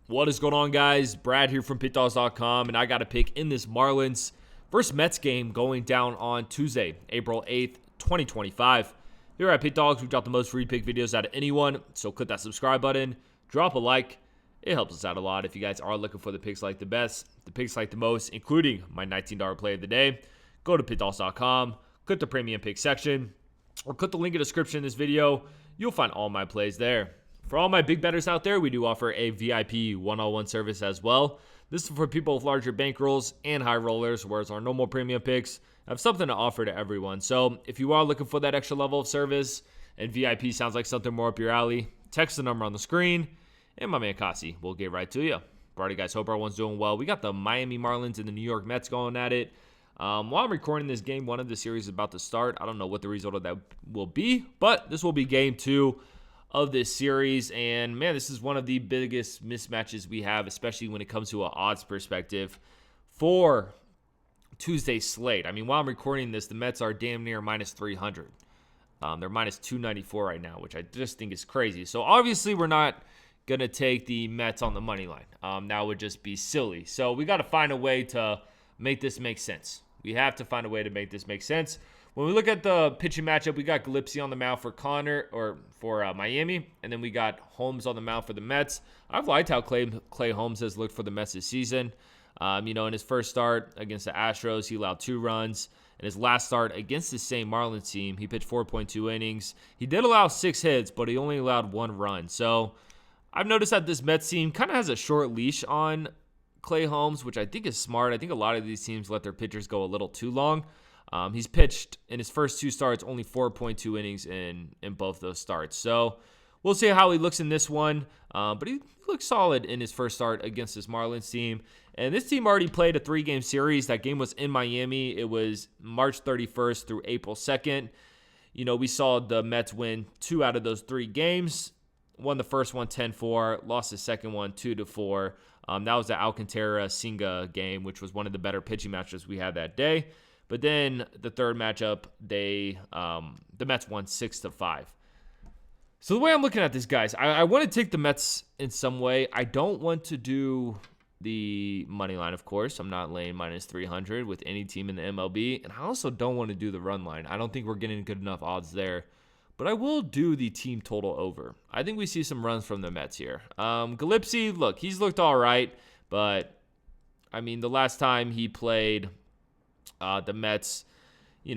What is going on, guys? Brad here from Pickdawgz.com, and I got a pick in this Marlins versus Mets game going down on Tuesday, April 8th, 2025. Here at Pickdawgz, we've got the most free pick videos out of anyone, so click that subscribe button, drop a like. It helps us out a lot if you guys are looking for the picks like the best, the picks like the most, including my $19 play of the day. Go to Pickdawgz.com, click the premium pick section, or click the link in the description in this video. You'll find all my plays there. For all my big bettors out there, we do offer a VIP one-on-one service as well. This is for people with larger bankrolls and high rollers, whereas our normal premium picks have something to offer to everyone. So if you are looking for that extra level of service and VIP sounds like something more up your alley, text the number on the screen, and my man Kasi will get right to you. Alrighty, guys, hope everyone's doing well. We got the Miami Marlins and the New York Mets going at it. While I'm recording this game, one of the series is about to start. I don't know what the result of that will be, but this will be game 2 of this series, and man, this is one of the biggest mismatches we have, especially when it comes to an odds perspective for Tuesday's slate. I mean, while I'm recording this, the Mets are damn near minus 300. They're minus 294 right now, which I just think is crazy. So obviously we're not going to take the Mets on the money line. That would just be silly. So we got to find a way to make this make sense. We have to find a way to make this make sense. When we look at the pitching matchup, we got Gillespie on the mound for Miami, and then we got Holmes on the mound for the Mets. I've liked how Clay Holmes has looked for the Mets this season. In his first start against the Astros, he allowed 2 runs. In his last start against the same Marlins team, he pitched 4.2 innings. He did allow 6 hits, but he only allowed 1 run. So I've noticed that this Mets team kind of has a short leash on Clay Holmes, which I think is smart. I think a lot of these teams let their pitchers go a little too long. He's pitched in his first 2 starts only 4.2 innings in both those starts. So we'll see how he looks in this one. But he looks solid in his first start against this Marlins team. And this team already played a 3-game series. That game was in Miami. It was March 31st through April 2nd. We saw the Mets win 2 out of those 3 games. Won the first one 10-4, lost the second one 2-4. That was the Alcantara-Singa game, which was one of the better pitching matches we had that day. But then the third matchup, the Mets won 6-5. So the way I'm looking at this, guys, I want to take the Mets in some way. I don't want to do the money line, of course. I'm not laying minus 300 with any team in the MLB. And I also don't want to do the run line. I don't think we're getting good enough odds there. But I will do the team total over. I think we see some runs from the Mets here. Gillespie, look, he's looked all right. But, I mean, the last time he played the Mets, he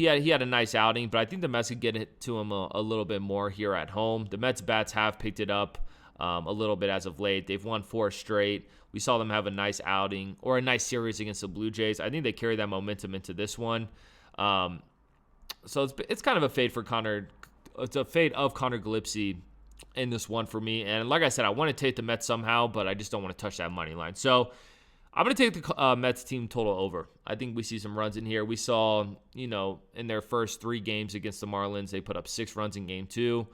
had a nice outing, but I think the Mets could get it to him a little bit more here at home. The Mets bats have picked it up a little bit as of late. They've won 4 straight. We saw them have a nice outing or a nice series against the Blue Jays. I think they carry that momentum into this one. So it's kind of a fade for Connor. It's a fade of Connor Gillespie in this one for me. And like I said, I want to take the Mets somehow, but I just don't want to touch that money line. So I'm going to take the Mets team total over. I think we see some runs in here. We saw, in their first 3 games against the Marlins, they put up 6 runs in game 2,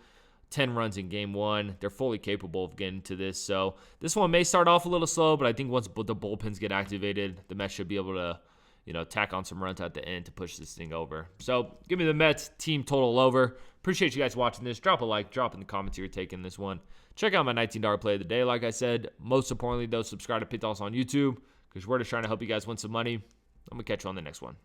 10 runs in game 1. They're fully capable of getting to this. So this one may start off a little slow, but I think once the bullpens get activated, the Mets should be able to, tack on some runs at the end to push this thing over. So give me the Mets team total over. Appreciate you guys watching this. Drop a like, drop in the comments you're taking this one. Check out my $19 play of the day. Like I said, most importantly, though, subscribe to Pick Dawgz on YouTube because we're just trying to help you guys win some money. I'm going to catch you on the next one.